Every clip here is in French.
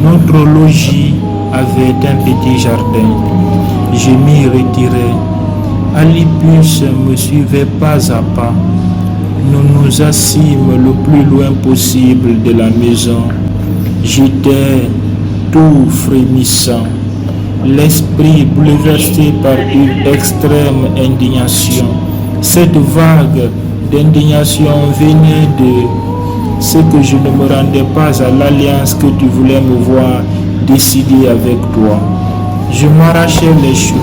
Notre logis avait un petit jardin. Je m'y retirais. Alipus me suivait pas à pas. Nous nous assîmes le plus loin possible de la maison. J'étais tout frémissant, l'esprit bouleversé par une extrême indignation. Cette vague d'indignation venait de ce que je ne me rendais pas à l'alliance que tu voulais me voir décider avec toi. Je m'arrachais les cheveux,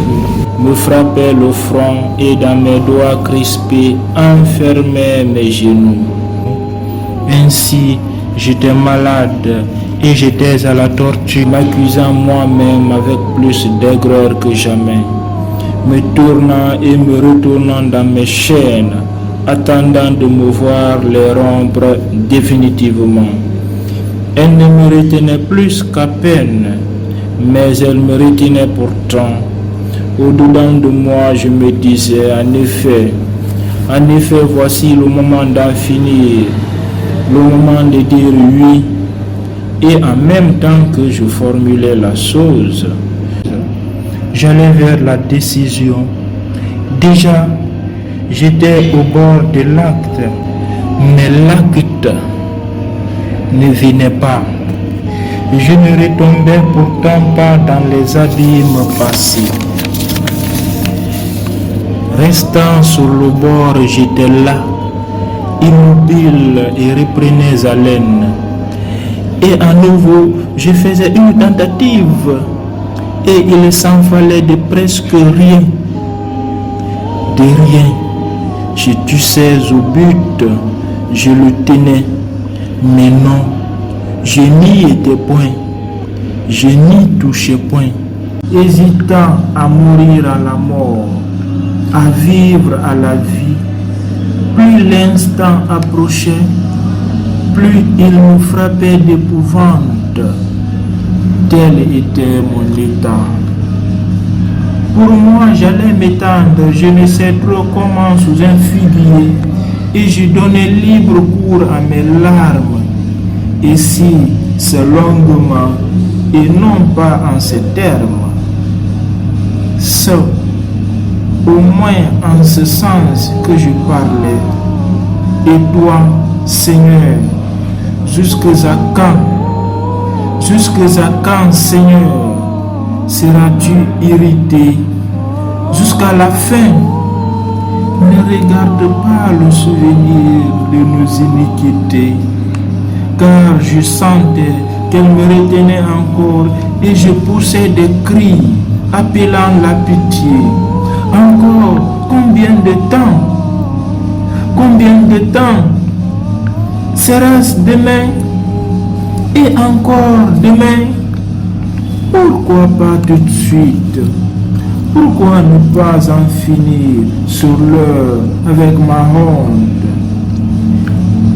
me frappais le front et dans mes doigts crispés enfermais mes genoux. Ainsi, j'étais malade et j'étais à la torture, m'accusant moi-même avec plus d'aigreur que jamais, me tournant et me retournant dans mes chaînes, attendant de me voir les rompre définitivement. Elle ne me retenait plus qu'à peine, mais elle me retenait pourtant. Au-dedans de moi, je me disais, en effet, voici le moment d'en finir, le moment de dire oui, et en même temps que je formulais la chose, j'allais vers la décision. Déjà, j'étais au bord de l'acte, mais l'acte ne venait pas. Je ne retombais pourtant pas dans les abîmes passés. Restant sur le bord, j'étais là, immobile et reprenais haleine. Et à nouveau, je faisais une tentative et il s'en fallait de presque rien. De rien. Je touchais au but, je le tenais, mais non, je n'y étais point, je n'y touchais point, hésitant à mourir à la mort, à vivre à la vie. Plus l'instant approchait, plus il me frappait d'épouvante. Tel était mon état. Pour moi, j'allais m'étendre, je ne sais trop comment, sous un figuier, et je donnais libre cours à mes larmes. Et si c'est longuement, et non pas en ces termes, c'est au moins en ce sens que je parlais. Et toi, Seigneur, jusqu'à quand, Seigneur, seras-tu irrité? Jusqu'à la fin, ne regarde pas le souvenir de nos iniquités, car je sentais qu'elle me retenait encore et je poussais des cris appelant la pitié. Encore combien de temps? Combien de temps? Sera-ce demain? Et encore demain? Pourquoi pas tout de suite? Pourquoi ne pas en finir sur l'heure avec ma honte?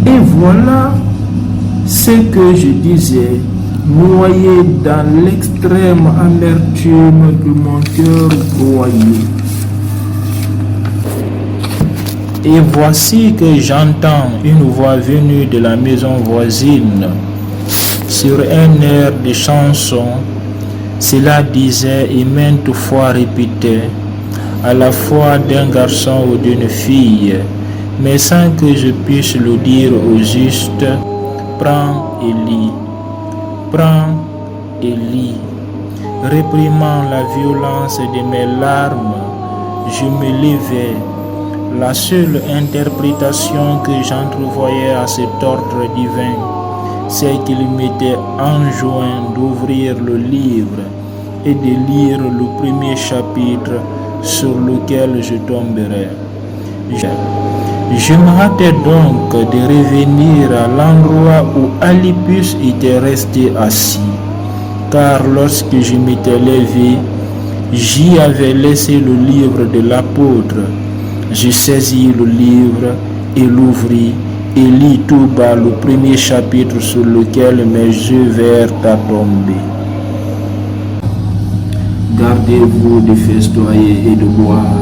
Et voilà ce que je disais, noyé dans l'extrême amertume de mon cœur broyé. Et voici que j'entends une voix venue de la maison voisine. Sur un air de chanson, cela disait et maintes fois répétait, à la fois d'un garçon ou d'une fille, mais sans que je puisse le dire au juste, prends et lis, prends et lis. Réprimant la violence de mes larmes, je me levai. La seule interprétation que j'entrevoyais à cet ordre divin, c'est qu'il m'était enjoint d'ouvrir le livre et de lire le premier chapitre sur lequel je tomberais. Je me hâtais donc de revenir à l'endroit où Alipus était resté assis, car lorsque je m'étais levé, J'y avais laissé le livre de l'apôtre. Je saisis le livre et l'ouvris et lis tout bas le premier chapitre sur lequel mes yeux vinrent à tomber. Gardez-vous de festoyer et de boire.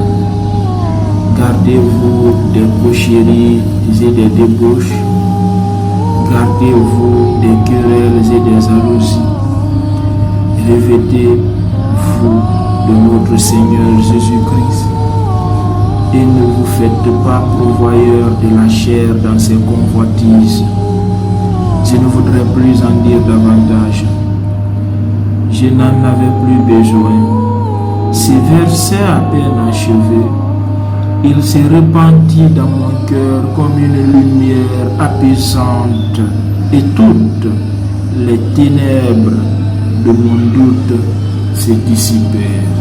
Gardez-vous des cocheries et des débauches. Gardez-vous des querelles et des jalousies. Revêtez-vous de notre Seigneur Jésus-Christ et ne vous faites pas pourvoyeur de la chair dans ses convoitises. Je ne voudrais plus en dire davantage. Je n'en avais plus besoin. Ces versets à peine achevés, il se répandit dans mon cœur comme une lumière apaisante et toutes les ténèbres de mon doute se dissipèrent.